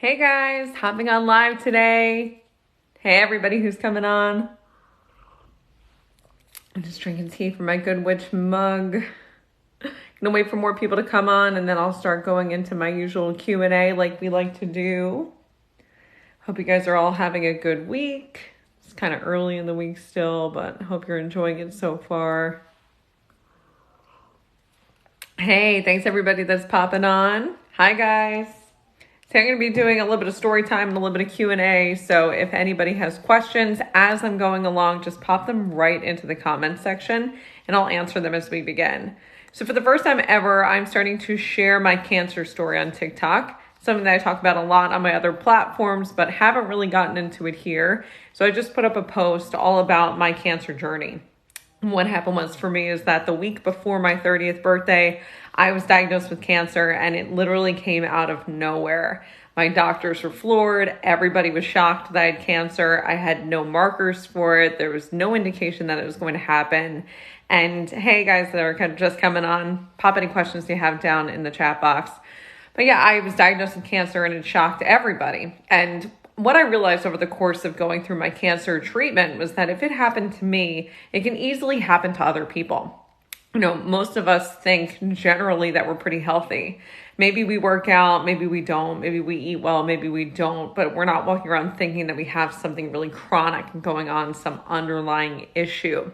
Hey guys, hopping on live today. Hey everybody who's coming on. I'm just drinking tea from my Good Witch mug. Gonna wait for more people to come on and then I'll start going into my usual Q&A like we like to do. Hope you guys are all having a good week. It's kind of early in the week still, but hope you're enjoying it so far. Hey, thanks everybody that's popping on. Hi guys. So I'm going to be doing a little bit of story time and a little bit of Q&A. So if anybody has questions as I'm going along, just pop them right into the comment section and I'll answer them as we begin. So for the first time ever, I'm starting to share my cancer story on TikTok, something that I talk about a lot on my other platforms, but haven't really gotten into it here. So I just put up a post all about my cancer journey. What happened was for me is that the week before my 30th birthday, I was diagnosed with cancer and it literally came out of nowhere. My doctors were floored. Everybody was shocked that I had cancer. I had no markers for it. There was no indication that it was going to happen. And hey guys that are kind of just coming on, pop any questions you have down in the chat box. But yeah, I was diagnosed with cancer and it shocked everybody. And what I realized over the course of going through my cancer treatment was that if it happened to me, it can easily happen to other people. You know, most of us think generally that we're pretty healthy. Maybe we work out, maybe we don't, maybe we eat well, maybe we don't, but we're not walking around thinking that we have something really chronic going on, some underlying issue.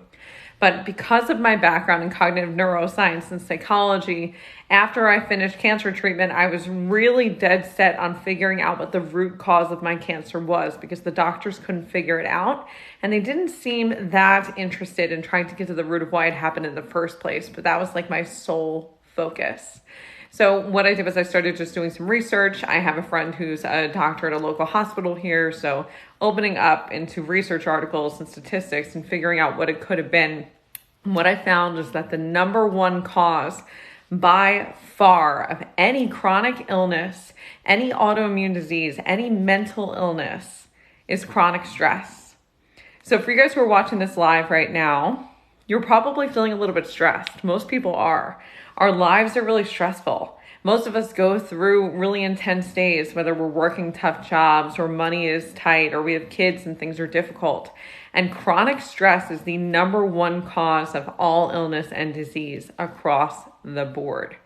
But because of my background in cognitive neuroscience and psychology, after I finished cancer treatment, I was really dead set on figuring out what the root cause of my cancer was because the doctors couldn't figure it out. And they didn't seem that interested in trying to get to the root of why it happened in the first place. But that was like my sole focus. So what I did was I started just doing some research. I have a friend who's a doctor at a local hospital here. So opening up into research articles and statistics and figuring out what it could have been. What I found is that the number one cause by far of any chronic illness, any autoimmune disease, any mental illness is chronic stress. So for you guys who are watching this live right now, you're probably feeling a little bit stressed. Most people are. Our lives are really stressful. Most of us go through really intense days, whether we're working tough jobs or money is tight or we have kids and things are difficult. And chronic stress is the number one cause of all illness and disease across the board.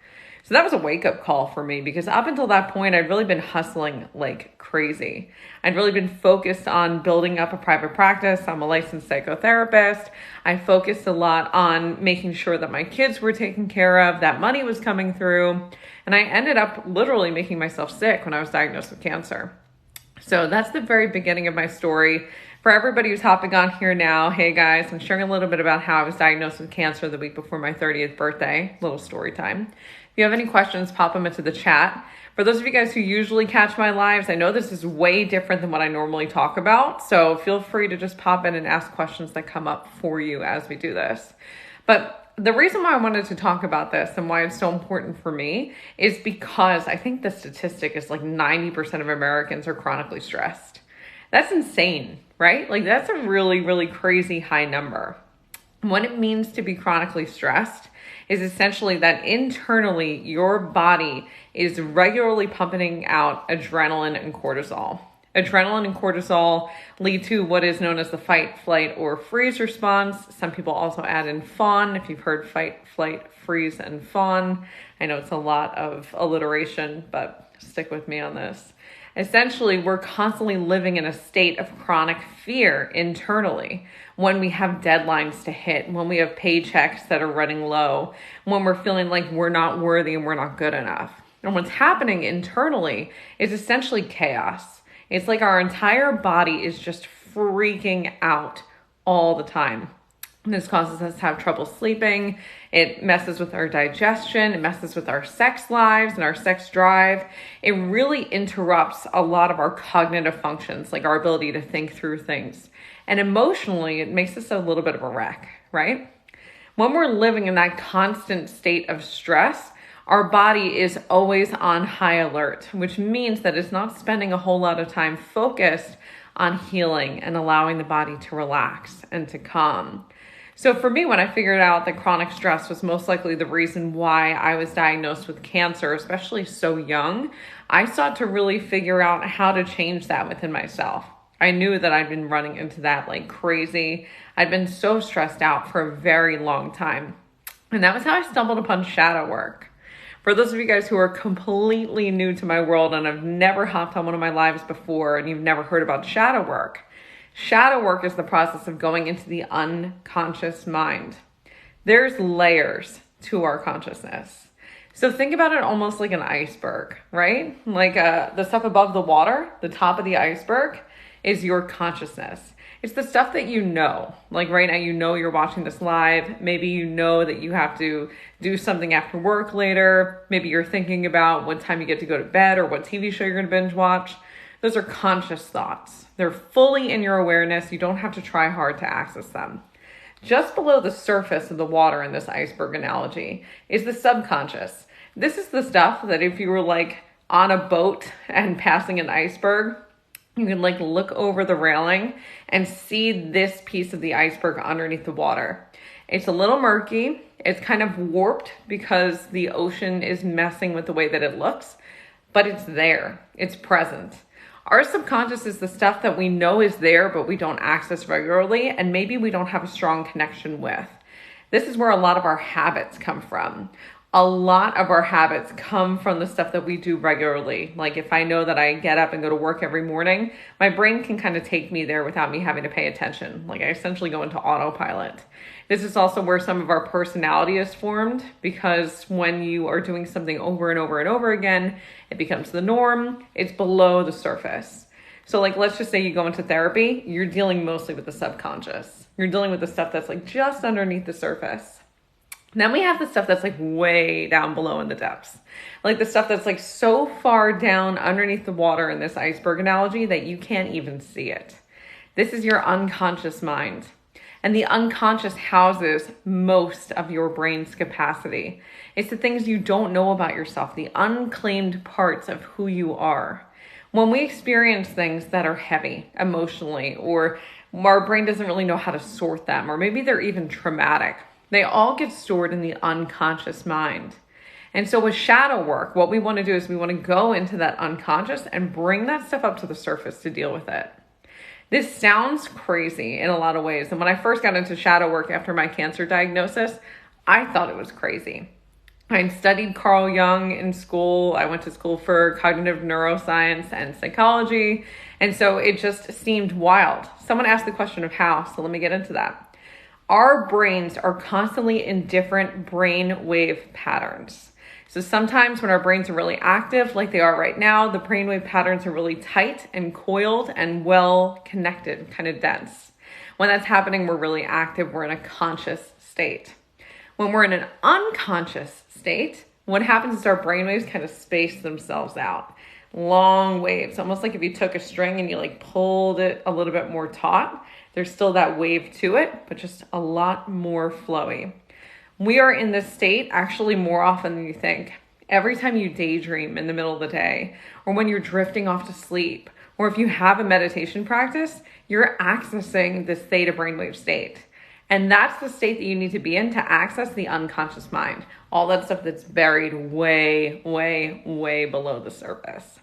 So that was a wake-up call for me because up until that point, I'd really been hustling like crazy. I'd really been focused on building up a private practice. I'm a licensed psychotherapist. I focused a lot on making sure that my kids were taken care of, that money was coming through. And I ended up literally making myself sick when I was diagnosed with cancer. So that's the very beginning of my story. For everybody who's hopping on here now, hey guys, I'm sharing a little bit about how I was diagnosed with cancer the week before my 30th birthday, little story time. If you have any questions, pop them into the chat. For those of you guys who usually catch my lives, I know this is way different than what I normally talk about, so feel free to just pop in and ask questions that come up for you as we do this. But the reason why I wanted to talk about this and why it's so important for me is because I think the statistic is like 90% of Americans are chronically stressed. That's insane, right? Like that's a really, really crazy high number. What it means to be chronically stressed is essentially that internally your body is regularly pumping out adrenaline and cortisol. Adrenaline and cortisol lead to what is known as the fight, flight, or freeze response. Some people also add in fawn. If you've heard fight, flight, freeze, and fawn, I know it's a lot of alliteration, but stick with me on this. Essentially, we're constantly living in a state of chronic fear internally when we have deadlines to hit, when we have paychecks that are running low, when we're feeling like we're not worthy and we're not good enough. And what's happening internally is essentially chaos. It's like our entire body is just freaking out all the time. This causes us to have trouble sleeping. It messes with our digestion. It messes with our sex lives and our sex drive. It really interrupts a lot of our cognitive functions, like our ability to think through things. And emotionally, it makes us a little bit of a wreck, right? When we're living in that constant state of stress, our body is always on high alert, which means that it's not spending a whole lot of time focused on healing and allowing the body to relax and to calm. So for me, when I figured out that chronic stress was most likely the reason why I was diagnosed with cancer, especially so young, I sought to really figure out how to change that within myself. I knew that I'd been running into that like crazy. I'd been so stressed out for a very long time. And that was how I stumbled upon shadow work. For those of you guys who are completely new to my world and have never hopped on one of my lives before and you've never heard about shadow work is the process of going into the unconscious mind. There's layers to our consciousness. So think about it almost like an iceberg, right? Like the stuff above the water, the top of the iceberg is your consciousness. It's the stuff that you know. Like right now, you know you're watching this live. Maybe you know that you have to do something after work later. Maybe you're thinking about what time you get to go to bed or what TV show you're going to binge watch. Those are conscious thoughts. They're fully in your awareness. You don't have to try hard to access them. Just below the surface of the water in this iceberg analogy is the subconscious. This is the stuff that if you were like on a boat and passing an iceberg, you can like look over the railing and see this piece of the iceberg underneath the water. It's a little murky. It's kind of warped because the ocean is messing with the way that it looks, but it's there. It's present. Our subconscious is the stuff that we know is there, but we don't access regularly, and maybe we don't have a strong connection with. This is where a lot of our habits come from. A lot of our habits come from the stuff that we do regularly. Like if I know that I get up and go to work every morning, my brain can kind of take me there without me having to pay attention. Like I essentially go into autopilot. This is also where some of our personality is formed, because when you are doing something over and over and over again, it becomes the norm. It's below the surface. So like, let's just say you go into therapy, you're dealing mostly with the subconscious. You're dealing with the stuff that's like just underneath the surface. Then we have the stuff that's like way down below in the depths. Like the stuff that's like so far down underneath the water in this iceberg analogy that you can't even see it. This is your unconscious mind. And the unconscious houses most of your brain's capacity. It's the things you don't know about yourself, the unclaimed parts of who you are. When we experience things that are heavy emotionally, or our brain doesn't really know how to sort them, or maybe they're even traumatic, they all get stored in the unconscious mind. And so with shadow work, what we want to do is we want to go into that unconscious and bring that stuff up to the surface to deal with it. This sounds crazy in a lot of ways. And when I first got into shadow work after my cancer diagnosis, I thought it was crazy. I studied Carl Jung in school. I went to school for cognitive neuroscience and psychology. And so it just seemed wild. Someone asked the question of how, so let me get into that. Our brains are constantly in different brain wave patterns. So sometimes when our brains are really active, like they are right now, the brainwave patterns are really tight and coiled and well connected, kind of dense. When that's happening, we're really active. We're in a conscious state. When we're in an unconscious state, what happens is our brainwaves kind of space themselves out. Long waves, almost like if you took a string and you like pulled it a little bit more taut, there's still that wave to it, but just a lot more flowy. We are in this state actually more often than you think. Every time you daydream in the middle of the day, or when you're drifting off to sleep, or if you have a meditation practice, you're accessing this theta brainwave state. And that's the state that you need to be in to access the unconscious mind. All that stuff that's buried way, way, way below the surface.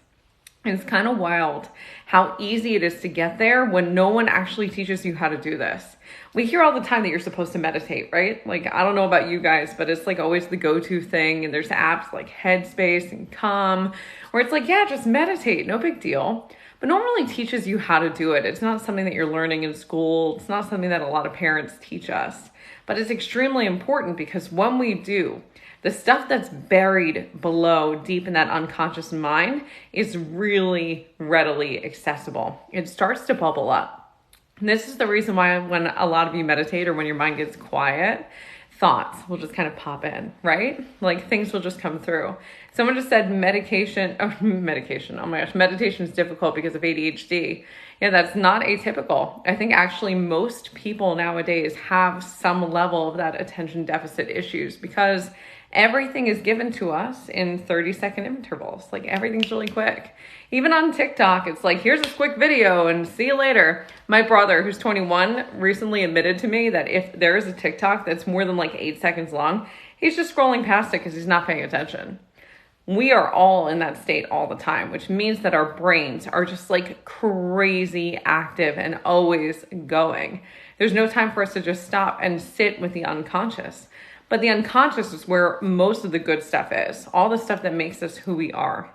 And it's kind of wild how easy it is to get there when no one actually teaches you how to do this. We hear all the time that you're supposed to meditate, right? Like, I don't know about you guys, but it's like always the go-to thing. And there's apps like Headspace and Calm, where it's like, yeah, just meditate, no big deal. But no one really teaches you how to do it. It's not something that you're learning in school. It's not something that a lot of parents teach us. But it's extremely important because when we do, the stuff that's buried below, deep in that unconscious mind, is really readily accessible. It starts to bubble up. And this is the reason why when a lot of you meditate or when your mind gets quiet, thoughts will just kind of pop in, right? Like things will just come through. Someone just said medication. Oh my gosh, meditation is difficult because of ADHD. Yeah, that's not atypical. I think actually most people nowadays have some level of that attention deficit issues because Everything is given to us in 30-second intervals. Like everything's really quick. Even on TikTok, it's like, here's a quick video and see you later. My brother, who's 21, recently admitted to me that if there is a TikTok that's more than like 8 seconds long, he's just scrolling past it because he's not paying attention. We are all in that state all the time, which means that our brains are just like crazy active and always going. There's no time for us to just stop and sit with the unconscious. But the unconscious is where most of the good stuff is. All the stuff that makes us who we are.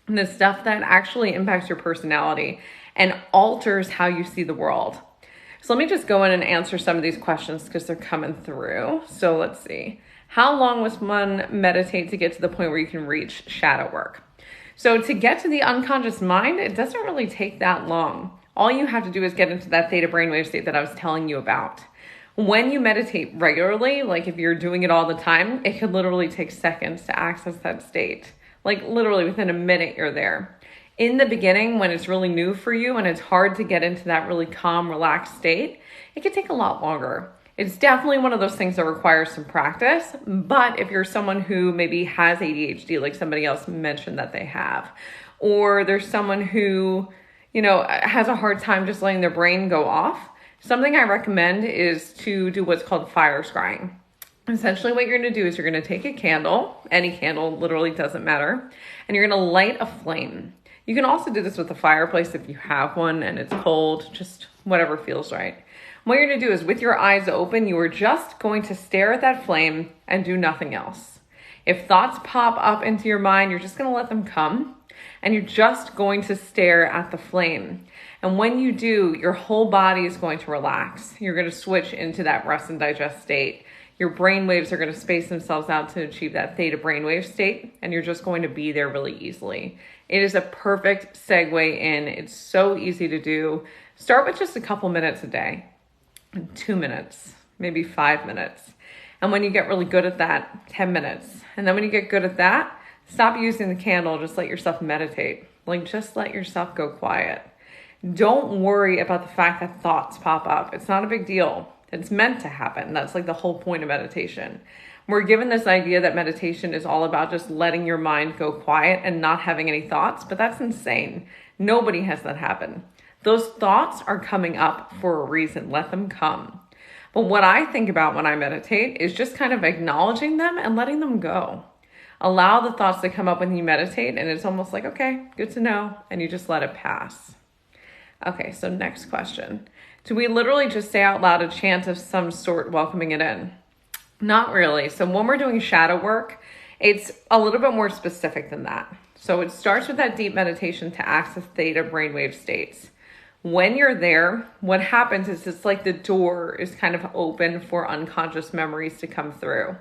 And the stuff that actually impacts your personality and alters how you see the world. So let me just go in and answer some of these questions because they're coming through. So let's see. How long must one meditate to get to the point where you can reach shadow work? So to get to the unconscious mind, it doesn't really take that long. All you have to do is get into that theta brainwave state that I was telling you about. When you meditate regularly, like if you're doing it all the time, it could literally take seconds to access that state. Like literally within a minute, you're there. In the beginning, when it's really new for you and it's hard to get into that really calm, relaxed state, it can take a lot longer. It's definitely one of those things that requires some practice. But if you're someone who maybe has ADHD, like somebody else mentioned that they have, or there's someone who, has a hard time just letting their brain go off, something I recommend is to do what's called fire scrying. Essentially what you're going to do is you're going to take a candle, any candle, literally doesn't matter, and you're going to light a flame. You can also do this with a fireplace if you have one and it's cold, just whatever feels right. What you're going to do is with your eyes open, you are just going to stare at that flame and do nothing else. If thoughts pop up into your mind, you're just going to let them come and you're just going to stare at the flame. And when you do, your whole body is going to relax. You're going to switch into that rest and digest state. Your brain waves are going to space themselves out to achieve that theta brainwave state, and you're just going to be there really easily. It is a perfect segue in. It's so easy to do. Start with just a couple minutes a day, 2 minutes, maybe 5 minutes. And when you get really good at that, 10 minutes. And then when you get good at that, stop using the candle. Just let yourself meditate. Like just let yourself go quiet. Don't worry about the fact that thoughts pop up. It's not a big deal. It's meant to happen. That's like the whole point of meditation. We're given this idea that meditation is all about just letting your mind go quiet and not having any thoughts, but that's insane. Nobody has that happen. Those thoughts are coming up for a reason. Let them come. But what I think about when I meditate is just kind of acknowledging them and letting them go. Allow the thoughts to come up when you meditate, and it's almost like, okay, good to know, and you just let it pass. Okay, so next question. Do we literally just say out loud a chant of some sort welcoming it in? Not really. So when we're doing shadow work, it's a little bit more specific than that. So it starts with that deep meditation to access theta brainwave states. When you're there, what happens is it's like the door is kind of open for unconscious memories to come through.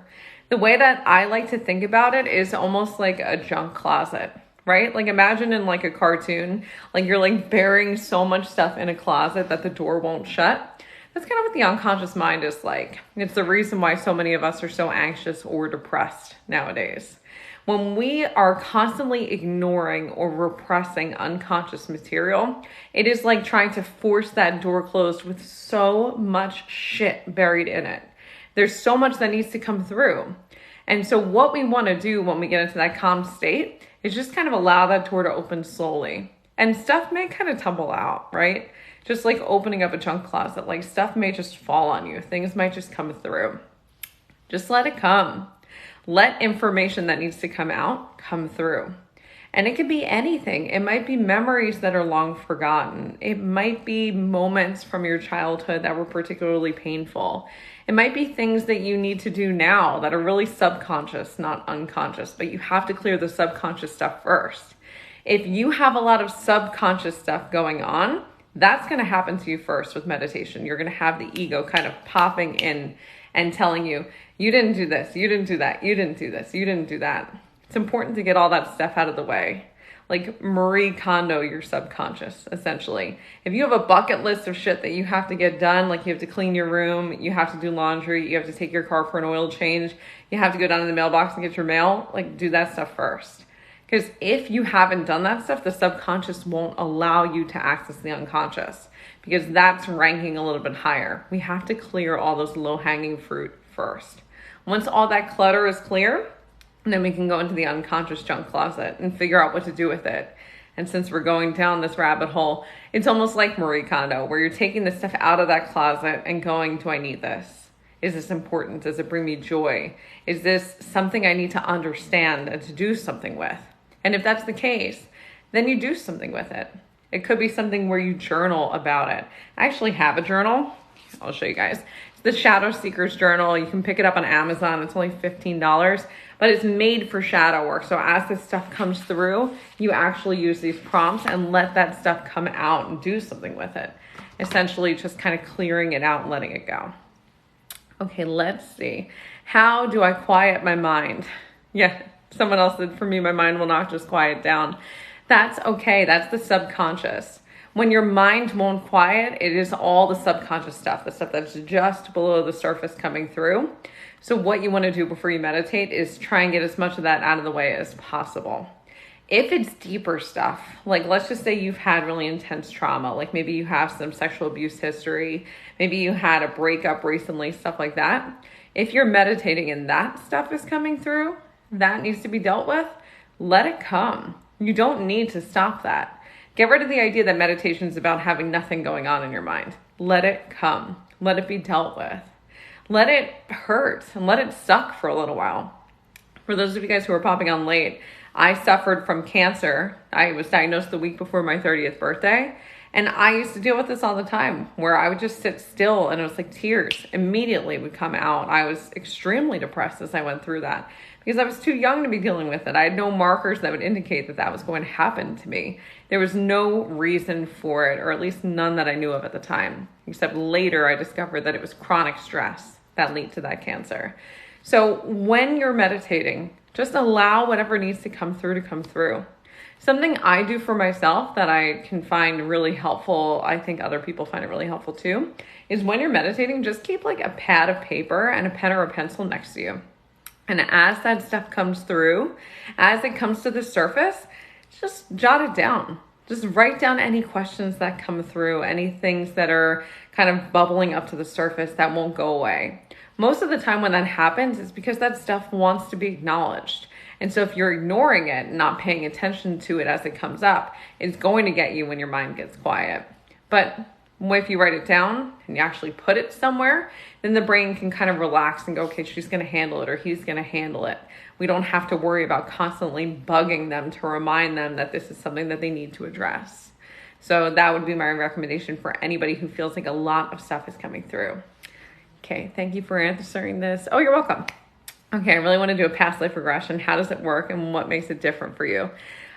The way that I like to think about it is almost like a junk closet. Right? Like imagine in like a cartoon, like you're like burying so much stuff in a closet that the door won't shut. That's kind of what the unconscious mind is like. It's the reason why so many of us are so anxious or depressed nowadays. When we are constantly ignoring or repressing unconscious material, it is like trying to force that door closed with so much shit buried in it. There's so much that needs to come through. And so what we want to do when we get into that calm state is just kind of allow that door to open slowly. And stuff may kind of tumble out, right? Just like opening up a junk closet, like stuff may just fall on you. Things might just come through. Just let it come. Let information that needs to come out come through. And it could be anything. It might be memories that are long forgotten. It might be moments from your childhood that were particularly painful. It might be things that you need to do now that are really subconscious, not unconscious, but you have to clear the subconscious stuff first. If you have a lot of subconscious stuff going on, that's going to happen to you first with meditation. You're going to have the ego kind of popping in and telling you, you didn't do this, you didn't do that, you didn't do this, you didn't do that. It's important to get all that stuff out of the way. Like Marie Kondo your subconscious, essentially. If you have a bucket list of shit that you have to get done, like you have to clean your room, you have to do laundry, you have to take your car for an oil change, you have to go down to the mailbox and get your mail, like do that stuff first. Because if you haven't done that stuff, the subconscious won't allow you to access the unconscious because that's ranking a little bit higher. We have to clear all those low-hanging fruit first. Once all that clutter is clear, And then we can go into the unconscious junk closet and figure out what to do with it. And since we're going down this rabbit hole, it's almost like Marie Kondo, where you're taking the stuff out of that closet and going, do I need this? Is this important? Does it bring me joy? Is this something I need to understand and to do something with? And if that's the case, then you do something with it. It could be something where you journal about it. I actually have a journal. I'll show you guys. It's the Shadow Seekers Journal. You can pick it up on Amazon. It's only $15, but it's made for shadow work. So as this stuff comes through, you actually use these prompts and let that stuff come out and do something with it. Essentially just kind of clearing it out and letting it go. Okay, let's see. How do I quiet my mind? Yeah, someone else said, for me, my mind will not just quiet down. That's okay. That's the subconscious. When your mind won't quiet, it is all the subconscious stuff, the stuff that's just below the surface coming through. So what you want to do before you meditate is try and get as much of that out of the way as possible. If it's deeper stuff, like let's just say you've had really intense trauma, like maybe you have some sexual abuse history, maybe you had a breakup recently, stuff like that. If you're meditating and that stuff is coming through, that needs to be dealt with, let it come. You don't need to stop that. Get rid of the idea that meditation is about having nothing going on in your mind. Let it come. Let it be dealt with. Let it hurt and let it suck for a little while. For those of you guys who are popping on late, I suffered from cancer. I was diagnosed the week before my 30th birthday. And I used to deal with this all the time where I would just sit still and it was like tears immediately would come out. I was extremely depressed as I went through that because I was too young to be dealing with it. I had no markers that would indicate that that was going to happen to me. There was no reason for it, or at least none that I knew of at the time, except later I discovered that it was chronic stress that led to that cancer. So when you're meditating, just allow whatever needs to come through. Something I do for myself that I can find really helpful, I think other people find it really helpful too, is when you're meditating, just keep like a pad of paper and a pen or a pencil next to you. And as that stuff comes through, as it comes to the surface, just jot it down. Just write down any questions that come through, any things that are kind of bubbling up to the surface that won't go away. Most of the time when that happens, it's because that stuff wants to be acknowledged. And so if you're ignoring it and not paying attention to it as it comes up, it's going to get you when your mind gets quiet. But if you write it down and you actually put it somewhere, then the brain can kind of relax and go, okay, she's going to handle it or he's going to handle it. We don't have to worry about constantly bugging them to remind them that this is something that they need to address. So that would be my recommendation for anybody who feels like a lot of stuff is coming through. Okay, thank you for answering this. Oh, you're welcome. Okay, I really want to do a past life regression. How does it work and what makes it different for you?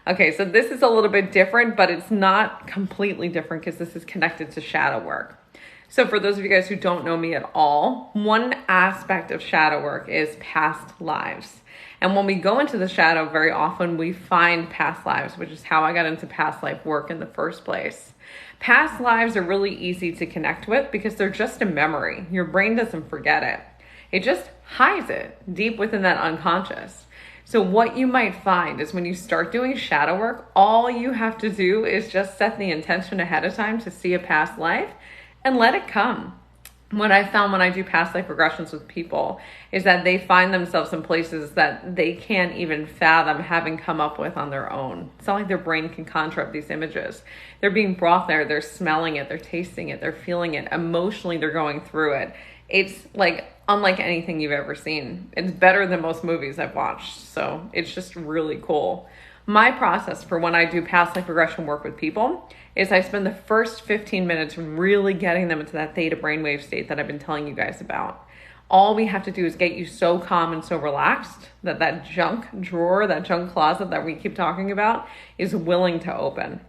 Okay, so this is a little bit different, but it's not completely different because this is connected to shadow work. So for those of you guys who don't know me at all, one aspect of shadow work is past lives. And when we go into the shadow, very often we find past lives, which is how I got into past life work in the first place. Past lives are really easy to connect with because they're just a memory. Your brain doesn't forget it. It just hides it deep within that unconscious. So what you might find is when you start doing shadow work, all you have to do is just set the intention ahead of time to see a past life and let it come. What I found when I do past life regressions with people is that they find themselves in places that they can't even fathom having come up with on their own. It's not like their brain can conjure up these images. They're being brought there, they're smelling it, they're tasting it, they're feeling it. Emotionally, they're going through it. It's like unlike anything you've ever seen. It's better than most movies I've watched. So it's just really cool. My process for when I do past life regression work with people is I spend the first 15 minutes really getting them into that theta brainwave state that I've been telling you guys about. All we have to do is get you so calm and so relaxed that that junk drawer, that junk closet that we keep talking about is willing to open.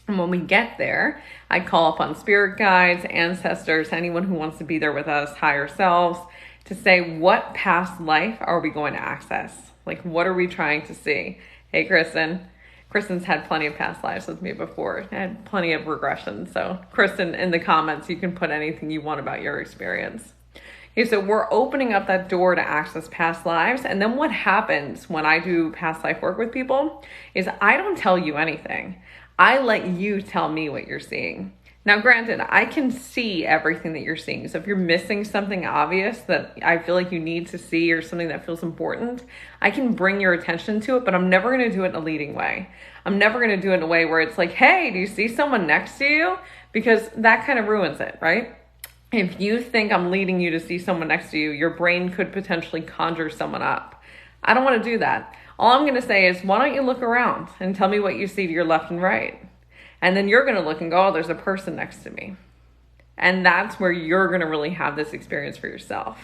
And when we get there, I call upon spirit guides, ancestors, anyone who wants to be there with us, higher selves, to say, what past life are we going to access? Like, what are we trying to see? Hey, Kristen. Kristen's had plenty of past lives with me before. I had plenty of regressions. So, Kristen, in the comments, you can put anything you want about your experience. Okay, so we're opening up that door to access past lives. And then what happens when I do past life work with people is I don't tell you anything. I let you tell me what you're seeing. Now, granted, I can see everything that you're seeing. So if you're missing something obvious that I feel like you need to see or something that feels important, I can bring your attention to it, but I'm never going to do it in a leading way. I'm never going to do it in a way where it's like, hey, do you see someone next to you? Because that kind of ruins it, right? If you think I'm leading you to see someone next to you, your brain could potentially conjure someone up. I don't want to do that. All I'm going to say is, why don't you look around and tell me what you see to your left and right? And then you're going to look and go, oh, there's a person next to me. And that's where you're going to really have this experience for yourself.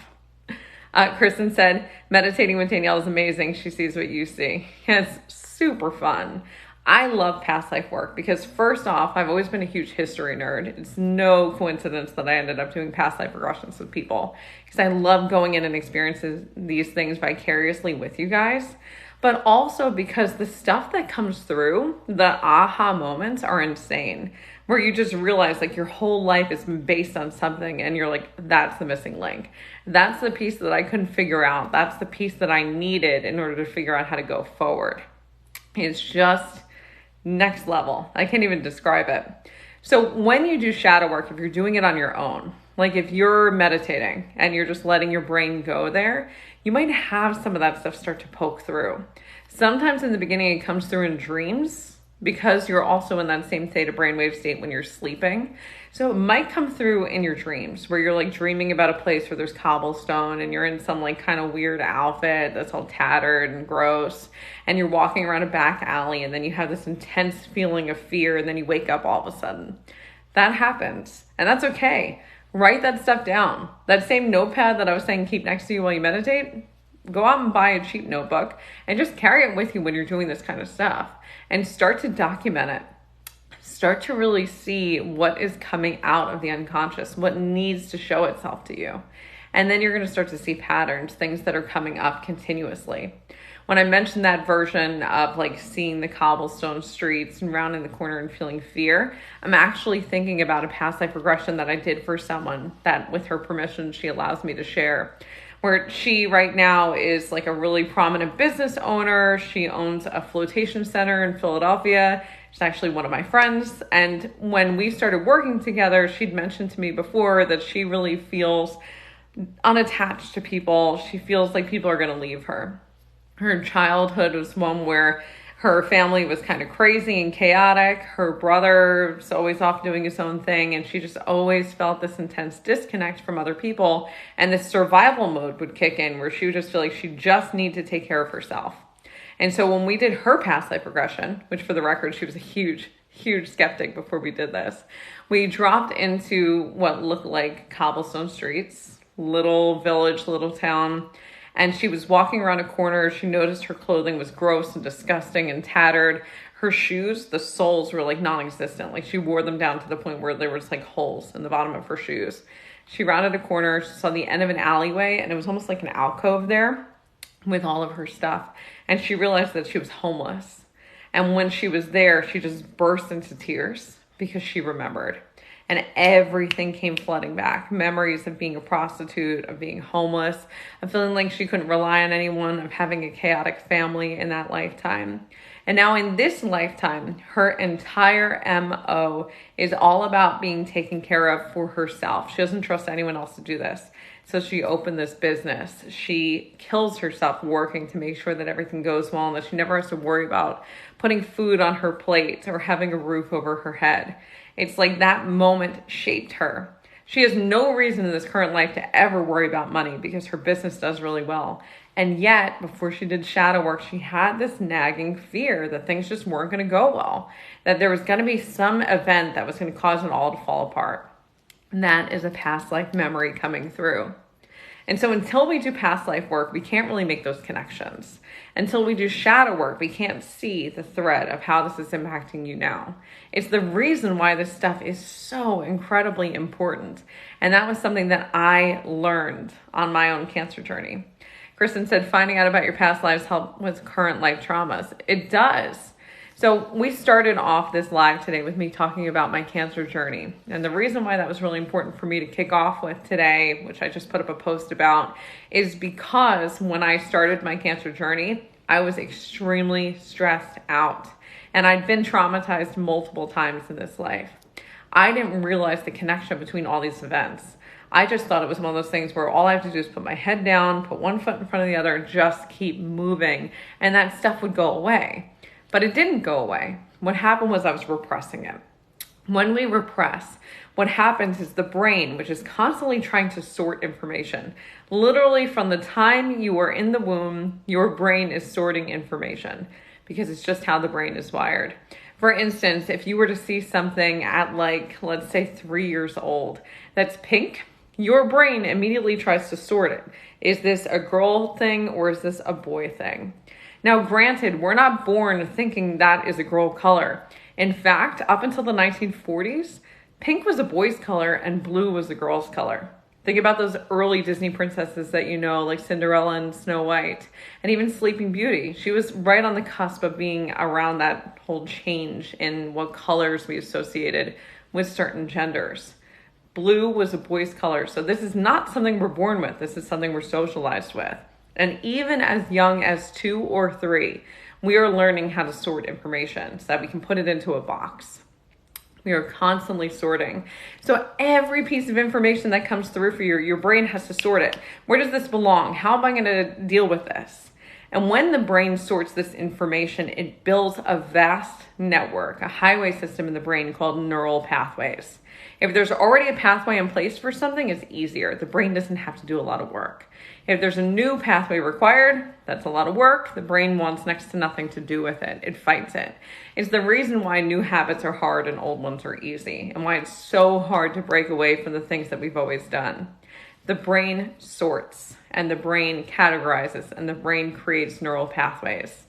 Kristen said, meditating with Danielle is amazing. She sees what you see. It's super fun. I love past life work because first off, I've always been a huge history nerd. It's no coincidence that I ended up doing past life regressions with people because I love going in and experiencing these things vicariously with you guys. But also because the stuff that comes through, the aha moments are insane, where you just realize like your whole life is based on something and you're like, that's the missing link. That's the piece that I couldn't figure out. That's the piece that I needed in order to figure out how to go forward. It's just next level. I can't even describe it. So when you do shadow work, if you're doing it on your own, like if you're meditating and you're just letting your brain go there, you might have some of that stuff start to poke through. Sometimes in the beginning, it comes through in dreams because you're also in that same theta brainwave state when you're sleeping. So it might come through in your dreams where you're like dreaming about a place where there's cobblestone and you're in some like kind of weird outfit that's all tattered and gross. And you're walking around a back alley and then you have this intense feeling of fear and then you wake up all of a sudden. That happens and that's okay. Write that stuff down. That same notepad that I was saying keep next to you while you meditate, go out and buy a cheap notebook and just carry it with you when you're doing this kind of stuff and start to document it. Start to really see what is coming out of the unconscious, what needs to show itself to you. And then you're going to start to see patterns, things that are coming up continuously. When I mentioned that version of like seeing the cobblestone streets and rounding the corner and feeling fear, I'm actually thinking about a past life regression that I did for someone that with her permission, she allows me to share, where she right now is like a really prominent business owner. She owns a flotation center in Philadelphia. She's actually one of my friends. And when we started working together, she'd mentioned to me before that she really feels unattached to people. She feels like people are going to leave her. Her childhood was one where her family was kind of crazy and chaotic. Her brother was always off doing his own thing. And she just always felt this intense disconnect from other people. And this survival mode would kick in where she would just feel like she just needed to take care of herself. And so when we did her past life regression, which for the record, she was a huge skeptic before we did this, we dropped into what looked like cobblestone streets, little village, little town. And she was walking around a corner. She noticed her clothing was gross and disgusting and tattered. Her shoes, the soles were like non-existent. Like she wore them down to the point where there was like holes in the bottom of her shoes. She rounded a corner. She saw the end of an alleyway and it was almost like an alcove there with all of her stuff. And she realized that she was homeless. And when she was there, she just burst into tears because she remembered. And everything came flooding back. Memories of being a prostitute, of being homeless, of feeling like she couldn't rely on anyone, of having a chaotic family in that lifetime. And now in this lifetime, her entire MO is all about being taken care of for herself. She doesn't trust anyone else to do this. So she opened this business. She kills herself working to make sure that everything goes well and that she never has to worry about putting food on her plate or having a roof over her head. It's like that moment shaped her. She has no reason in this current life to ever worry about money because her business does really well. And yet, before she did shadow work, she had this nagging fear that things just weren't going to go well, that there was going to be some event that was going to cause it all to fall apart. And that is a past life memory coming through. And so until we do past life work, we can't really make those connections. Until we do shadow work, we can't see the thread of how this is impacting you now. It's the reason why this stuff is so incredibly important. And that was something that I learned on my own cancer journey. Kristen said, finding out about your past lives help with current life traumas. It does. So we started off this live today with me talking about my cancer journey. And the reason why that was really important for me to kick off with today, which I just put up a post about, is because when I started my cancer journey, I was extremely stressed out. And I'd been traumatized multiple times in this life. I didn't realize the connection between all these events. I just thought it was one of those things where all I have to do is put my head down, put one foot in front of the other, and just keep moving, and that stuff would go away. But it didn't go away. What happened was I was repressing it. When we repress, what happens is the brain, which is constantly trying to sort information, literally from the time you are in the womb, your brain is sorting information because it's just how the brain is wired. For instance, if you were to see something at let's say 3 years old, that's pink, your brain immediately tries to sort it. Is this a girl thing or is this a boy thing? Now, granted, we're not born thinking that is a girl color. In fact, up until the 1940s, pink was a boy's color and blue was a girl's color. Think about those early Disney princesses that you know, like Cinderella and Snow White, and even Sleeping Beauty. She was right on the cusp of being around that whole change in what colors we associated with certain genders. Blue was a boy's color, so this is not something we're born with. This is something we're socialized with. And even as young as 2 or 3, we are learning how to sort information so that we can put it into a box. We are constantly sorting. So every piece of information that comes through for your brain has to sort it. Where does this belong? How am I going to deal with this? And when the brain sorts this information, it builds a vast network, a highway system in the brain called neural pathways. If there's already a pathway in place for something, it's easier. The brain doesn't have to do a lot of work. If there's a new pathway required, that's a lot of work. The brain wants next to nothing to do with it. It fights it. It's the reason why new habits are hard and old ones are easy, and why it's so hard to break away from the things that we've always done. The brain sorts, and the brain categorizes, and the brain creates neural pathways.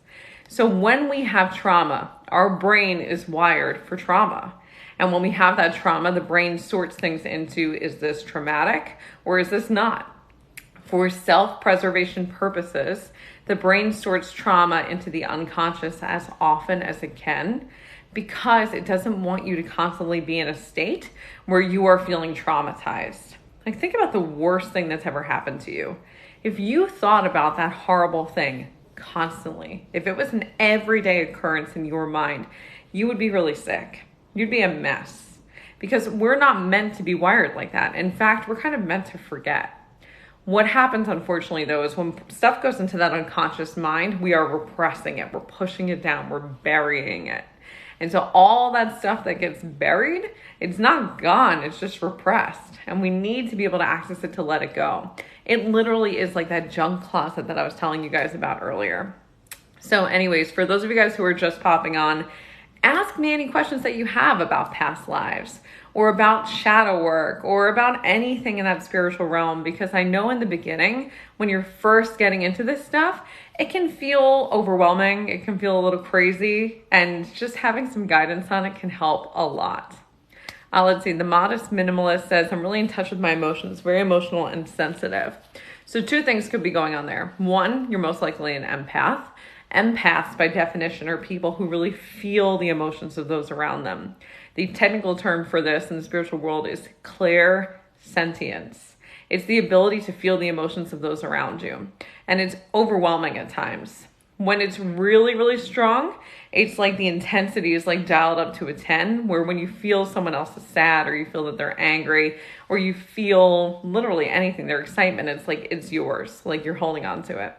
So when we have trauma, our brain is wired for trauma. And when we have that trauma, the brain sorts things into, is this traumatic or is this not? For self-preservation purposes, the brain sorts trauma into the unconscious as often as it can because it doesn't want you to constantly be in a state where you are feeling traumatized. Like, think about the worst thing that's ever happened to you. If you thought about that horrible thing constantly, if it was an everyday occurrence in your mind, you would be really sick. You'd be a mess because we're not meant to be wired like that. In fact, we're kind of meant to forget. What happens, unfortunately, though, is when stuff goes into that unconscious mind, we are repressing it. We're pushing it down. We're burying it. And so all that stuff that gets buried, it's not gone. It's just repressed. And we need to be able to access it to let it go. It literally is like that junk closet that I was telling you guys about earlier. So anyways, for those of you guys who are just popping on, ask me any questions that you have about past lives or about shadow work or about anything in that spiritual realm, because I know in the beginning, when you're first getting into this stuff, it can feel overwhelming. It can feel a little crazy, and just having some guidance on it can help a lot. Let's see. The Modest Minimalist says, I'm really in touch with my emotions, very emotional and sensitive. So 2 things could be going on there. 1, you're most likely an empath. Empaths, by definition, are people who really feel the emotions of those around them. The technical term for this in the spiritual world is clairsentience. It's the ability to feel the emotions of those around you. And it's overwhelming at times. When it's really, really strong, it's like the intensity is like dialed up to a 10, where when you feel someone else is sad, or you feel that they're angry, or you feel literally anything, their excitement, it's like it's yours, like you're holding on to it.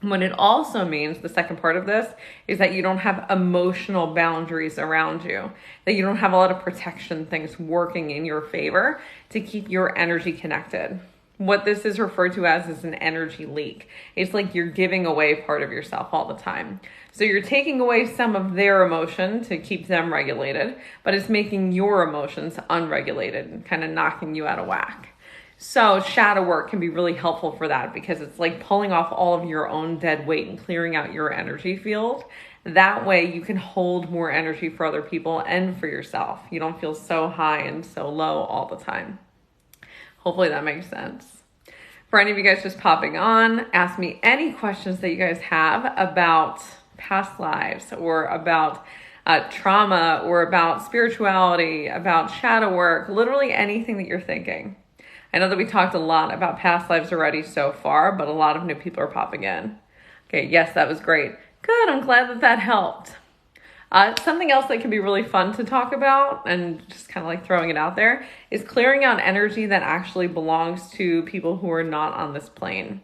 What it also means, the second part of this, is that you don't have emotional boundaries around you, that you don't have a lot of protection things working in your favor to keep your energy connected. What this is referred to as is an energy leak. It's like you're giving away part of yourself all the time. So you're taking away some of their emotion to keep them regulated, but it's making your emotions unregulated and kind of knocking you out of whack. So shadow work can be really helpful for that, because it's like pulling off all of your own dead weight and clearing out your energy field. That way you can hold more energy for other people and for yourself. You don't feel so high and so low all the time. Hopefully that makes sense. For any of you guys just popping on, ask me any questions that you guys have about past lives, or about trauma, or about spirituality, about shadow work, literally anything that you're thinking. I know that we talked a lot about past lives already so far, but a lot of new people are popping in. Okay, yes, that was great. Good, I'm glad that that helped. Something else that can be really fun to talk about, and just kind of like throwing it out there, is clearing out energy that actually belongs to people who are not on this plane.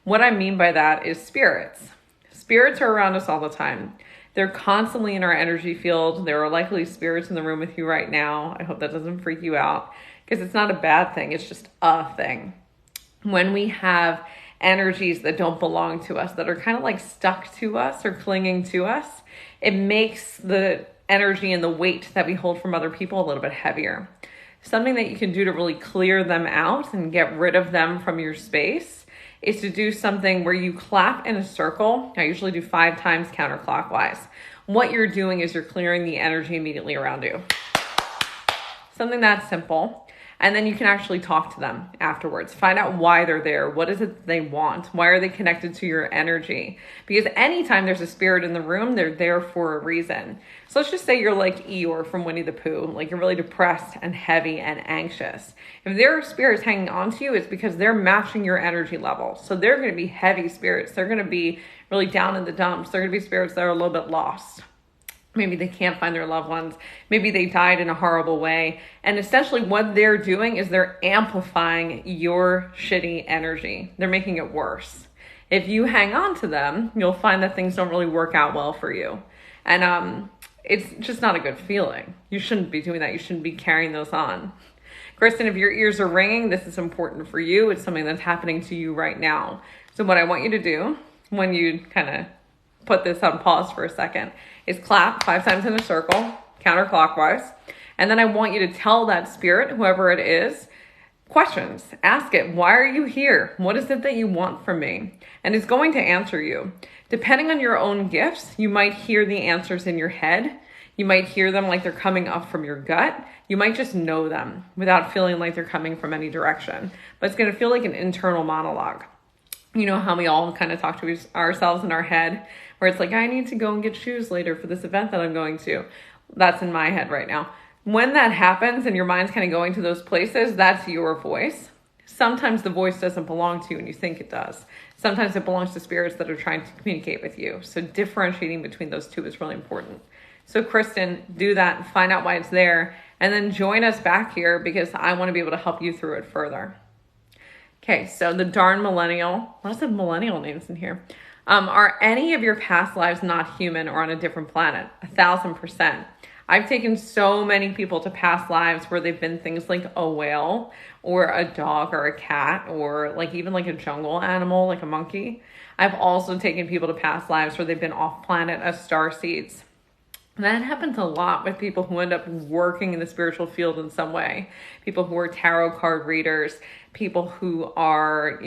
What I mean by that is spirits. Spirits are around us all the time. They're constantly in our energy field. There are likely spirits in the room with you right now. I hope that doesn't freak you out, because it's not a bad thing. It's just a thing. When we have energies that don't belong to us, that are kind of like stuck to us or clinging to us, it makes the energy and the weight that we hold from other people a little bit heavier. Something that you can do to really clear them out and get rid of them from your space is to do something where you clap in a circle. I usually do 5 times counterclockwise. What you're doing is you're clearing the energy immediately around you. Something that simple. And then you can actually talk to them afterwards. Find out why they're there. What is it that they want? Why are they connected to your energy? Because anytime there's a spirit in the room, they're there for a reason. So let's just say you're like Eeyore from Winnie the Pooh. Like you're really depressed and heavy and anxious. If there are spirits hanging on to you, it's because they're matching your energy level. So they're going to be heavy spirits. They're going to be really down in the dumps. They're going to be spirits that are a little bit lost. Maybe they can't find their loved ones. Maybe they died in a horrible way. And essentially what they're doing is they're amplifying your shitty energy. They're making it worse. If you hang on to them, you'll find that things don't really work out well for you. And it's just not a good feeling. You shouldn't be doing that. You shouldn't be carrying those on. Kristen, if your ears are ringing, this is important for you. It's something that's happening to you right now. So what I want you to do when you kind of put this on pause for a second is clap 5 times in a circle, counterclockwise. And then I want you to tell that spirit, whoever it is, questions. Ask it, why are you here? What is it that you want from me? And it's going to answer you. Depending on your own gifts, you might hear the answers in your head. You might hear them like they're coming up from your gut. You might just know them without feeling like they're coming from any direction. But it's going to feel like an internal monologue. You know how we all kind of talk to ourselves in our head, where it's like, I need to go and get shoes later for this event that I'm going to. That's in my head right now. When that happens and your mind's kind of going to those places, that's your voice. Sometimes the voice doesn't belong to you and you think it does. Sometimes it belongs to spirits that are trying to communicate with you. So differentiating between those two is really important. So Kristen, do that, find out why it's there, and then join us back here because I want to be able to help you through it further. Okay, so the darn millennial, lots of millennial names in here. Are any of your past lives not human or on a different planet? 1,000%. I've taken so many people to past lives where they've been things like a whale or a dog or a cat or like even like a jungle animal, like a monkey. I've also taken people to past lives where they've been off planet as starseeds. That happens a lot with people who end up working in the spiritual field in some way. People who are tarot card readers, people who are,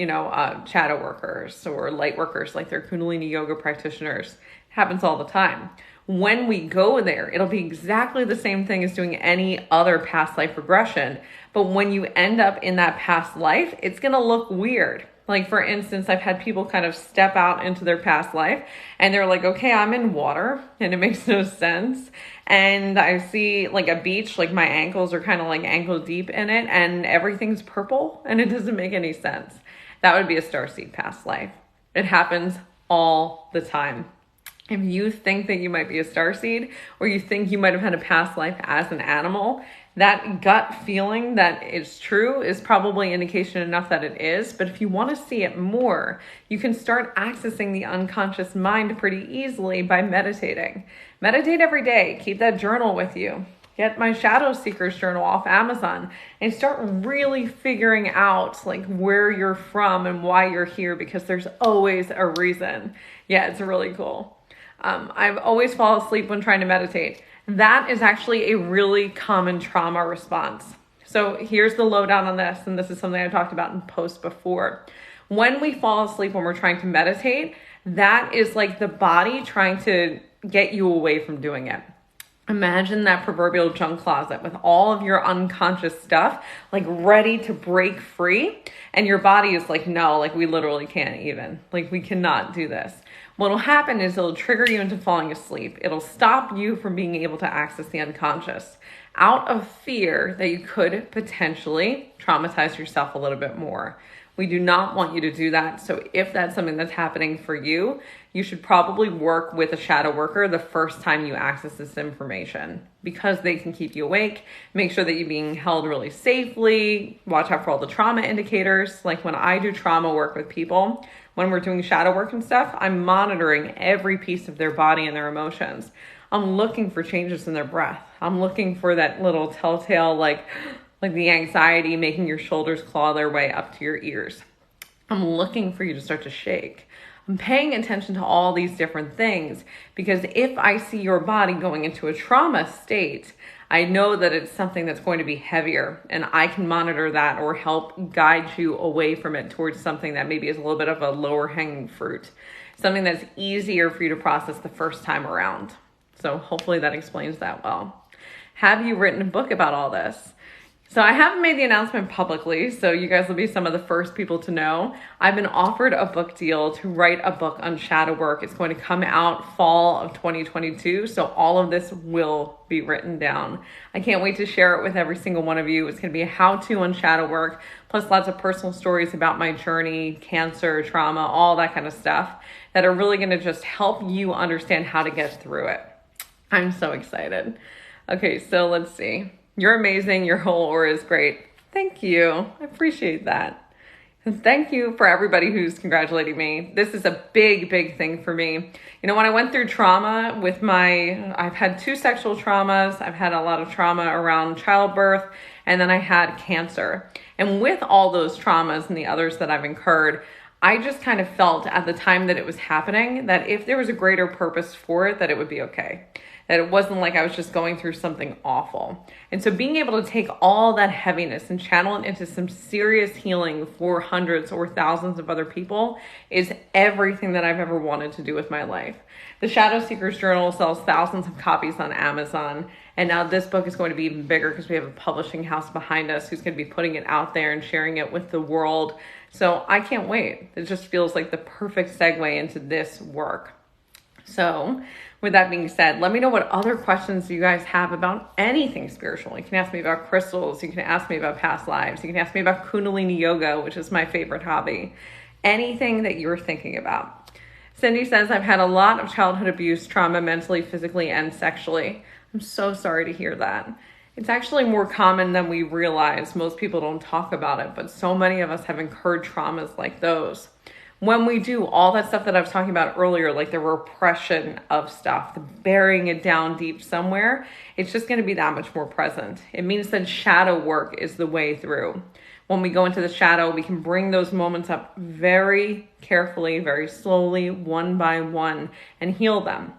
shadow workers or light workers, like they're Kundalini yoga practitioners. It happens all the time. When we go there, it'll be exactly the same thing as doing any other past life regression. But when you end up in that past life, it's going to look weird. Like, for instance, I've had people kind of step out into their past life and they're like, okay, I'm in water and it makes no sense. And I see like a beach, like my ankles are kind of like ankle deep in it and everything's purple and it doesn't make any sense. That would be a starseed past life. It happens all the time. If you think that you might be a starseed or you think you might have had a past life as an animal, that gut feeling that it's true is probably indication enough that it is. But if you want to see it more, you can start accessing the unconscious mind pretty easily by meditating. Meditate every day. Keep that journal with you. Get my Shadow Seekers journal off Amazon and start really figuring out like where you're from and why you're here, because there's always a reason. Yeah, it's really cool. I've always fallen asleep when trying to meditate. That is actually a really common trauma response. So here's the lowdown on this, and this is something I talked about in posts before. When we fall asleep when we're trying to meditate, that is like the body trying to get you away from doing it. Imagine that proverbial junk closet with all of your unconscious stuff, like ready to break free. And your body is like, no, like we literally can't even, like we cannot do this. What'll happen is it'll trigger you into falling asleep. It'll stop you from being able to access the unconscious out of fear that you could potentially traumatize yourself a little bit more. We do not want you to do that. So if that's something that's happening for you, you should probably work with a shadow worker the first time you access this information, because they can keep you awake, make sure that you're being held really safely, watch out for all the trauma indicators. Like when I do trauma work with people, when we're doing shadow work and stuff, I'm monitoring every piece of their body and their emotions. I'm looking for changes in their breath. I'm looking for that little telltale, like the anxiety making your shoulders claw their way up to your ears. I'm looking for you to start to shake. I'm paying attention to all these different things, because if I see your body going into a trauma state, I know that it's something that's going to be heavier, and I can monitor that or help guide you away from it towards something that maybe is a little bit of a lower hanging fruit, something that's easier for you to process the first time around. So hopefully that explains that well. Have you written a book about all this? So I haven't made the announcement publicly, so you guys will be some of the first people to know. I've been offered a book deal to write a book on shadow work. It's going to come out fall of 2022, so all of this will be written down. I can't wait to share it with every single one of you. It's going to be a how-to on shadow work, plus lots of personal stories about my journey, cancer, trauma, all that kind of stuff that are really going to just help you understand how to get through it. I'm so excited. Okay, so let's see. You're amazing. Your whole aura is great. Thank you. I appreciate that. And thank you for everybody who's congratulating me. This is a big, big thing for me. You know, when I went through trauma with I've had 2 sexual traumas. I've had a lot of trauma around childbirth, and then I had cancer. And with all those traumas and the others that I've incurred, I just kind of felt at the time that it was happening that if there was a greater purpose for it, that it would be okay. That it wasn't like I was just going through something awful. And so being able to take all that heaviness and channel it into some serious healing for hundreds or thousands of other people is everything that I've ever wanted to do with my life. The Shadow Seekers Journal sells thousands of copies on Amazon. And now this book is going to be even bigger because we have a publishing house behind us who's going to be putting it out there and sharing it with the world. So I can't wait. It just feels like the perfect segue into this work. So with that being said, let me know what other questions you guys have about anything spiritual. You can ask me about crystals. You can ask me about past lives. You can ask me about Kundalini Yoga, which is my favorite hobby. Anything that you're thinking about. Cindy says, I've had a lot of childhood abuse, trauma, mentally, physically, and sexually. I'm so sorry to hear that. It's actually more common than we realize. Most people don't talk about it, but so many of us have incurred traumas like those. When we do all that stuff that I was talking about earlier, like the repression of stuff, the burying it down deep somewhere, it's just going to be that much more present. It means that shadow work is the way through. When we go into the shadow, we can bring those moments up very carefully, very slowly, one by one, and heal them.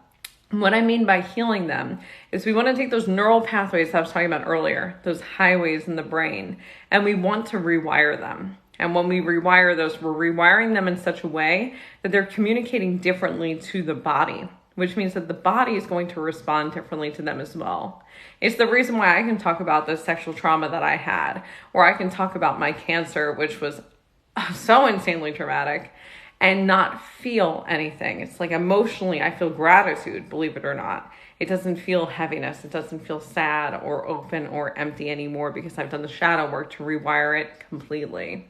What I mean by healing them is we want to take those neural pathways I was talking about earlier, those highways in the brain, and we want to rewire them. And when we rewire those, we're rewiring them in such a way that they're communicating differently to the body, which means that the body is going to respond differently to them as well. It's the reason why I can talk about the sexual trauma that I had, or I can talk about my cancer, which was so insanely traumatic, and not feel anything. It's like emotionally, I feel gratitude, believe it or not. It doesn't feel heaviness. It doesn't feel sad or open or empty anymore because I've done the shadow work to rewire it completely.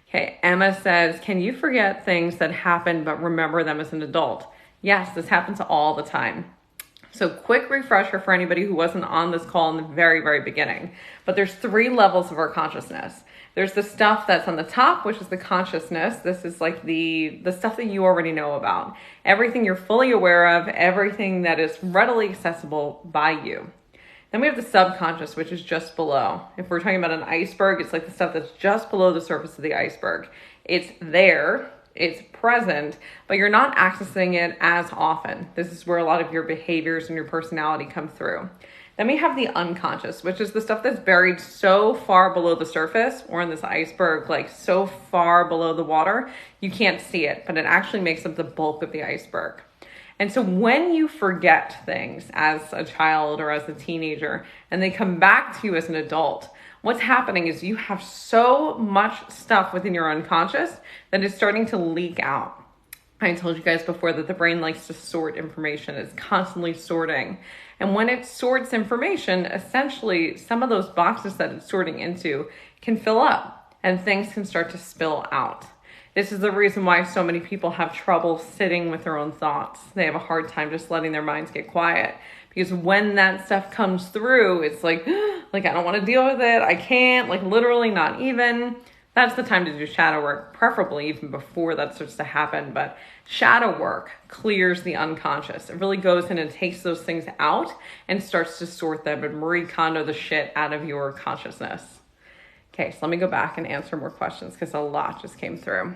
Okay, Emma says, can you forget things that happened but remember them as an adult? Yes, this happens all the time. So quick refresher for anybody who wasn't on this call in the very, very beginning. But there's 3 levels of our consciousness. There's the stuff that's on the top, which is the consciousness. This is like the stuff that you already know about. Everything you're fully aware of, everything that is readily accessible by you. Then we have the subconscious, which is just below. If we're talking about an iceberg, it's like the stuff that's just below the surface of the iceberg. It's there, it's present, but you're not accessing it as often. This is where a lot of your behaviors and your personality come through. Then we have the unconscious, which is the stuff that's buried so far below the surface or in this iceberg, like so far below the water, you can't see it, but it actually makes up the bulk of the iceberg. And so when you forget things as a child or as a teenager and they come back to you as an adult, what's happening is you have so much stuff within your unconscious that is starting to leak out. I told you guys before that the brain likes to sort information. It's constantly sorting. And when it sorts information, essentially some of those boxes that it's sorting into can fill up. and things can start to spill out. This is the reason why so many people have trouble sitting with their own thoughts. They have a hard time just letting their minds get quiet. Because when that stuff comes through, it's like I don't want to deal with it. I can't, literally not even. That's the time to do shadow work, preferably even before that starts to happen. But shadow work clears the unconscious. It really goes in and takes those things out and starts to sort them and Marie Kondo the shit out of your consciousness. Okay, so let me go back and answer more questions because a lot just came through.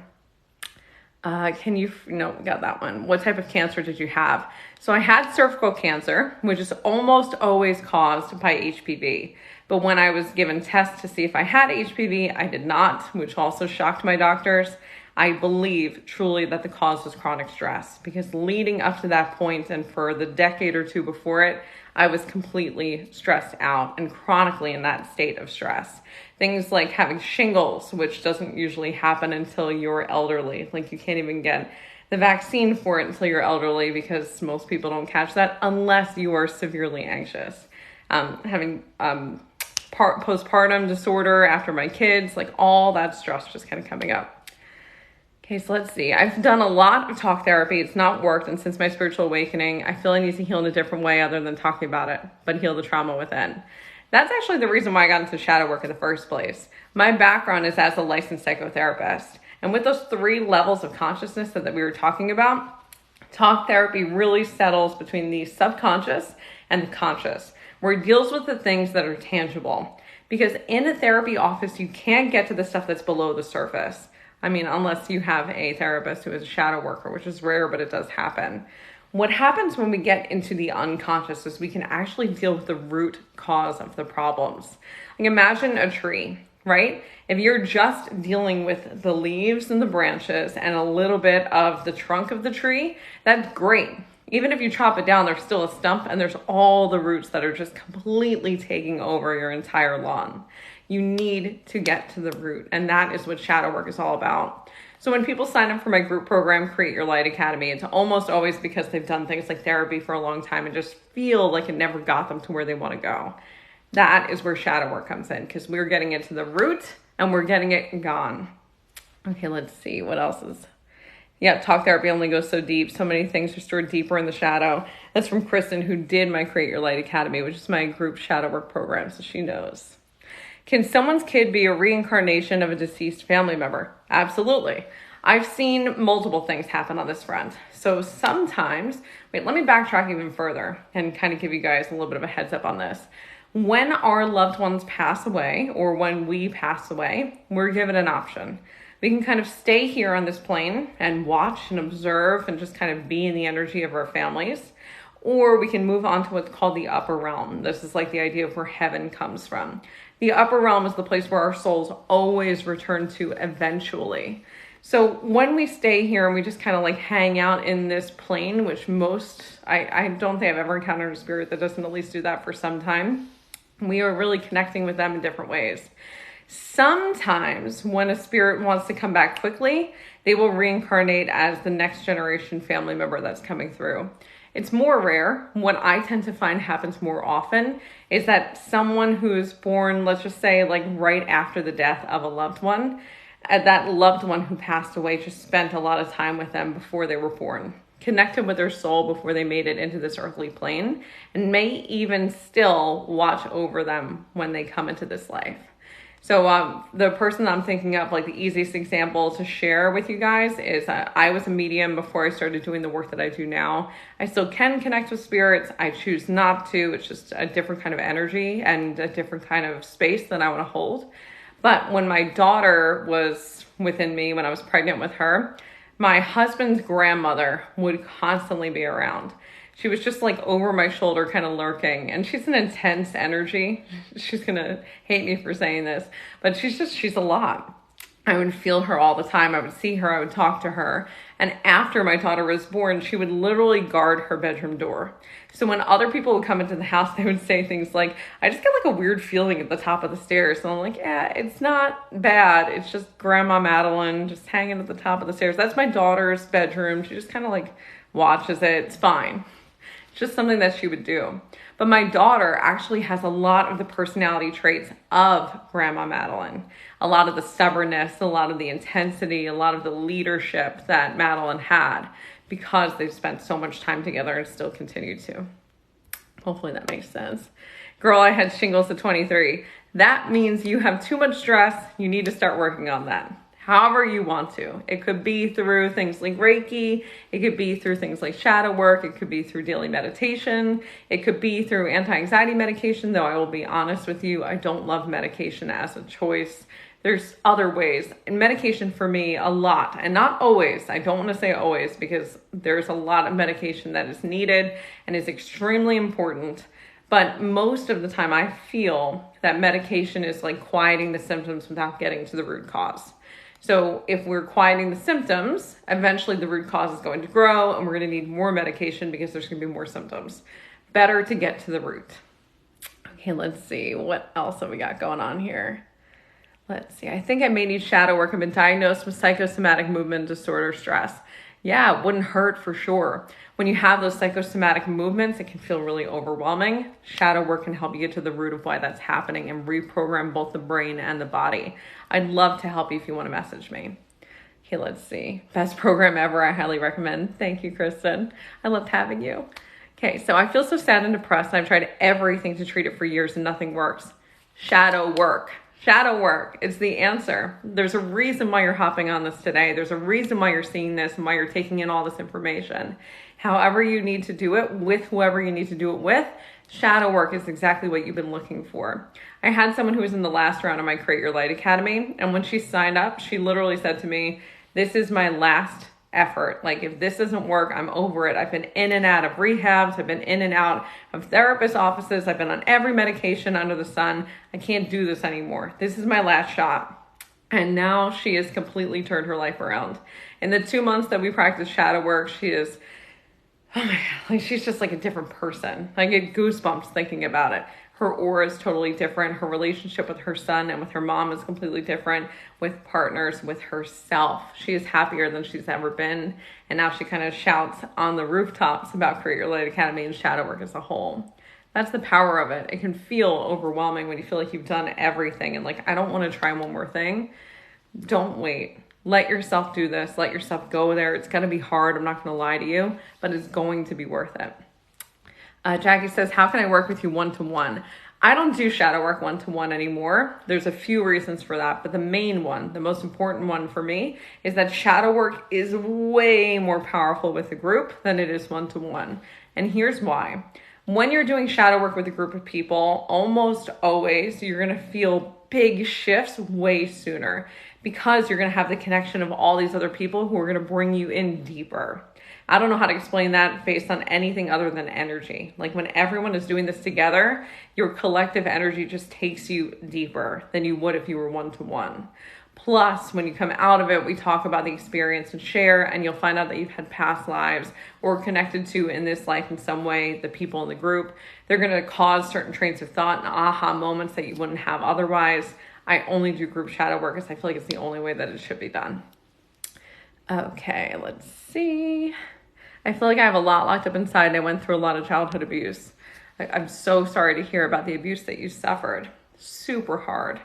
We got that one. What type of cancer did you have? So I had cervical cancer, which is almost always caused by HPV. But when I was given tests to see if I had HPV, I did not, which also shocked my doctors. I believe truly that the cause was chronic stress, because leading up to that point and for the decade or two before it, I was completely stressed out and chronically in that state of stress. Things like having shingles, which doesn't usually happen until you're elderly. You can't even get the vaccine for it until you're elderly because most people don't catch that unless you are severely anxious. Having postpartum disorder after my kids, all that stress just kind of coming up. Okay, so let's see. I've done a lot of talk therapy. It's not worked. And since my spiritual awakening, I feel I need to heal in a different way other than talking about it, but heal the trauma within. That's actually the reason why I got into shadow work in the first place. My background is as a licensed psychotherapist. And with those 3 levels of consciousness that we were talking about, talk therapy really settles between the subconscious and the conscious, where it deals with the things that are tangible. Because in a therapy office, you can't get to the stuff that's below the surface. Unless you have a therapist who is a shadow worker, which is rare, but it does happen. What happens when we get into the unconscious is we can actually deal with the root cause of the problems. Imagine a tree, right? If you're just dealing with the leaves and the branches and a little bit of the trunk of the tree, that's great. Even if you chop it down, there's still a stump and there's all the roots that are just completely taking over your entire lawn. You need to get to the root, and that is what shadow work is all about. So when people sign up for my group program, Create Your Light Academy, it's almost always because they've done things like therapy for a long time and just feel like it never got them to where they want to go. That is where shadow work comes in, because we're getting it to the root and we're getting it gone. Okay, let's see what else is. Yeah, talk therapy only goes so deep. So many things are stored deeper in the shadow. That's from Kristen, who did my Create Your Light Academy, which is my group shadow work program, so she knows. Can someone's kid be a reincarnation of a deceased family member? Absolutely. I've seen multiple things happen on this front. So sometimes, let me backtrack even further and kind of give you guys a little bit of a heads up on this. When our loved ones pass away, or when we pass away, we're given an option. We can kind of stay here on this plane and watch and observe and just kind of be in the energy of our families. Or we can move on to what's called the upper realm. This is like the idea of where heaven comes from. The upper realm is the place where our souls always return to eventually. So when we stay here and we just kind of hang out in this plane, which I don't think I've ever encountered a spirit that doesn't at least do that for some time. We are really connecting with them in different ways. Sometimes when a spirit wants to come back quickly, they will reincarnate as the next generation family member that's coming through. It's more rare. What I tend to find happens more often is that someone who is born, let's just say right after the death of a loved one, that loved one who passed away just spent a lot of time with them before they were born, connected with their soul before they made it into this earthly plane, and may even still watch over them when they come into this life. So the person I'm thinking of, the easiest example to share with you guys is I was a medium before I started doing the work that I do now. I still can connect with spirits. I choose not to. It's just a different kind of energy and a different kind of space that I want to hold. But when my daughter was within me, when I was pregnant with her, my husband's grandmother would constantly be around. She was just over my shoulder, kind of lurking. And she's an intense energy. She's going to hate me for saying this, but she's a lot. I would feel her all the time. I would see her. I would talk to her. And after my daughter was born, she would literally guard her bedroom door. So when other people would come into the house, they would say things like, I just get a weird feeling at the top of the stairs. And I'm like, yeah, it's not bad. It's just Grandma Madeline just hanging at the top of the stairs. That's my daughter's bedroom. She just kind of watches it. It's fine. just something that she would do. But my daughter actually has a lot of the personality traits of Grandma Madeline. A lot of the stubbornness, a lot of the intensity, a lot of the leadership that Madeline had, because they've spent so much time together and still continue to. Hopefully that makes sense. Girl, I had shingles at 23. That means you have too much stress. You need to start working on that. However you want to. It could be through things like Reiki. It could be through things like shadow work. It could be through daily meditation. It could be through anti-anxiety medication, though I will be honest with you, I don't love medication as a choice. There's other ways. And medication for me, a lot, and not always. I don't want to say always, because there's a lot of medication that is needed and is extremely important. But most of the time I feel that medication is like quieting the symptoms without getting to the root cause. So if we're quieting the symptoms, eventually the root cause is going to grow and we're going to need more medication because there's going to be more symptoms. Better to get to the root. Okay, let's see. What else have we got going on here? Let's see. I think I may need shadow work. I've been diagnosed with psychosomatic movement disorder stress. Yeah, it wouldn't hurt for sure. When you have those psychosomatic movements, it can feel really overwhelming. Shadow work can help you get to the root of why that's happening and reprogram both the brain and the body. I'd love to help you if you want to message me. Okay, let's see. Best program ever. I highly recommend. Thank you, Kristen. I loved having you. Okay, so I feel so sad and depressed. I've tried everything to treat it for years and nothing works. Shadow work. Shadow work is the answer. There's a reason why you're hopping on this today. There's a reason why you're seeing this and why you're taking in all this information. However you need to do it with whoever you need to do it with, shadow work is exactly what you've been looking for. I had someone who was in the last round of my Create Your Light Academy, and when she signed up, she literally said to me, this is my last effort. Like, if this doesn't work, I'm over it. I've been in and out of rehabs. I've been in and out of therapist offices. I've been on every medication under the sun. I can't do this anymore. This is my last shot. And now she has completely turned her life around. In the 2 months that we practice shadow work, she is, oh my God, like she's just like a different person. I get goosebumps thinking about it. Her aura is totally different. Her relationship with her son and with her mom is completely different, with partners, with herself. She is happier than she's ever been. And now she kind of shouts on the rooftops about Create Your Light Academy and shadow work as a whole. That's the power of it. It can feel overwhelming when you feel like you've done everything and like, I don't want to try one more thing. Don't wait. Let yourself do this. Let yourself go there. It's going to be hard. I'm not going to lie to you, but it's going to be worth it. Jackie says, how can I work with you one-to-one? I don't do shadow work one-to-one anymore. There's a few reasons for that, but the main one, the most important one for me, is that shadow work is way more powerful with a group than it is one-to-one. And here's why. When you're doing shadow work with a group of people, almost always you're going to feel big shifts way sooner because you're going to have the connection of all these other people who are going to bring you in deeper. I don't know how to explain that based on anything other than energy. Like when everyone is doing this together, your collective energy just takes you deeper than you would if you were one-to-one. Plus, when you come out of it, we talk about the experience and share, and you'll find out that you've had past lives or connected to in this life in some way, the people in the group. They're going to cause certain trains of thought and aha moments that you wouldn't have otherwise. I only do group shadow work because I feel like it's the only way that it should be done. Okay, let's see. I feel like I have a lot locked up inside and I went through a lot of childhood abuse. I'm so sorry to hear about the abuse that you suffered. Super hard.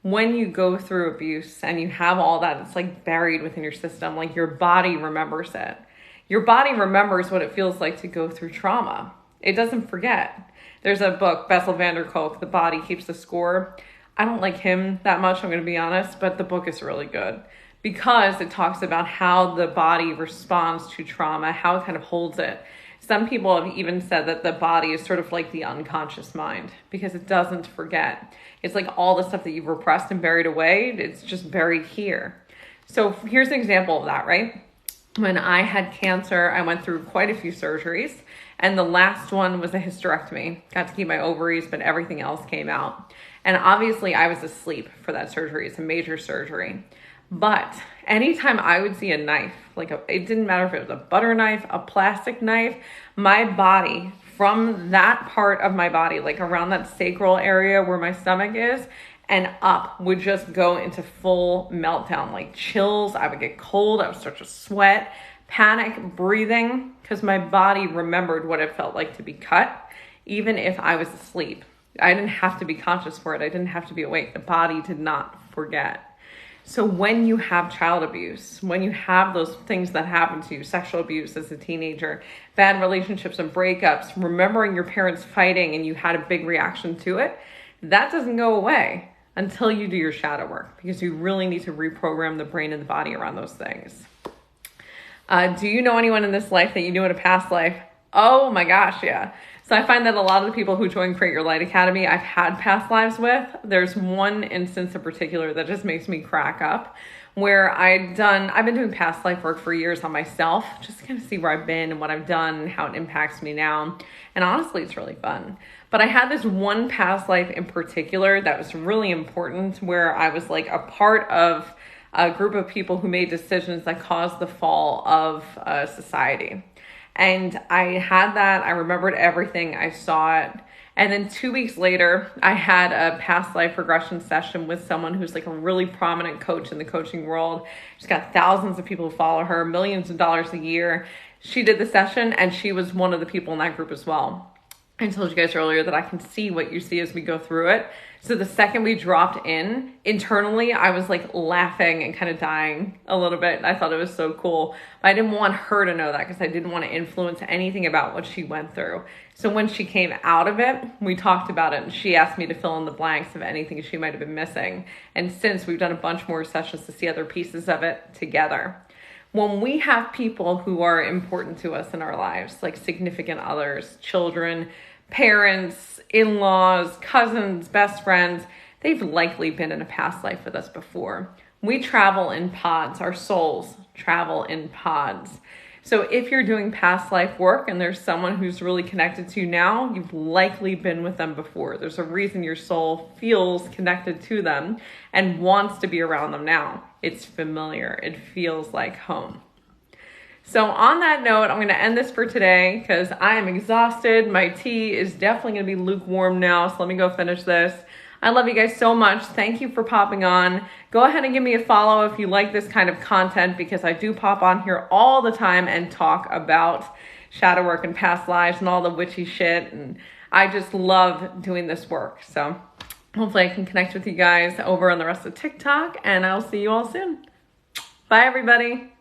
When you go through abuse and you have all that, it's like buried within your system, like your body remembers it. Your body remembers what it feels like to go through trauma. It doesn't forget. There's a book, Bessel van der Kolk, The Body Keeps the Score. I don't like him that much, I'm going to be honest, but the book is really good because it talks about how the body responds to trauma, how it kind of holds it. Some people have even said that the body is sort of like the unconscious mind because it doesn't forget. It's like all the stuff that you've repressed and buried away, it's just buried here. So here's an example of that, right? When I had cancer, I went through quite a few surgeries, and the last one was a hysterectomy. Got to keep my ovaries, but everything else came out. And obviously I was asleep for that surgery. It's a major surgery. But anytime I would see a knife, it didn't matter if it was a butter knife, a plastic knife, my body, from that part of my body, like around that sacral area where my stomach is, and up would just go into full meltdown, like chills. I would get cold. I would start to sweat. panic breathing, because my body remembered what it felt like to be cut, even if I was asleep. I didn't have to be conscious for it. I didn't have to be awake. The body did not forget. So when you have child abuse, when you have those things that happen to you, sexual abuse as a teenager, bad relationships and breakups, remembering your parents fighting and you had a big reaction to it, that doesn't go away until you do your shadow work, because you really need to reprogram the brain and the body around those things. Do you know anyone in this life that you knew in a past life? Oh my gosh, yeah. So I find that a lot of the people who join Create Your Light Academy, I've had past lives with. There's one instance in particular that just makes me crack up, where I've been doing past life work for years on myself, just to kind of see where I've been and what I've done and how it impacts me now. And honestly, it's really fun. But I had this one past life in particular that was really important, where I was like a part of a group of people who made decisions that caused the fall of society. And I had that, I remembered everything, I saw it. And then 2 weeks later, I had a past life regression session with someone who's like a really prominent coach in the coaching world. She's got thousands of people who follow her, millions of dollars a year. She did the session and she was one of the people in that group as well. I told you guys earlier that I can see what you see as we go through it. So the second we dropped in, internally, I was like laughing and kind of dying a little bit. I thought it was so cool. But I didn't want her to know that because I didn't want to influence anything about what she went through. So when she came out of it, we talked about it and she asked me to fill in the blanks of anything she might have been missing. And since we've done a bunch more sessions to see other pieces of it together. When we have people who are important to us in our lives, like significant others, children, parents, in-laws, cousins, best friends, they've likely been in a past life with us before. We travel in pods. Our souls travel in pods. So if you're doing past life work and there's someone who's really connected to you now, you've likely been with them before. There's a reason your soul feels connected to them and wants to be around them now. It's familiar. It feels like home. So on that note, I'm going to end this for today because I am exhausted. My tea is definitely going to be lukewarm now, so let me go finish this. I love you guys so much. Thank you for popping on. Go ahead and give me a follow if you like this kind of content, because I do pop on here all the time and talk about shadow work and past lives and all the witchy shit. And I just love doing this work. So hopefully I can connect with you guys over on the rest of TikTok, and I'll see you all soon. Bye, everybody.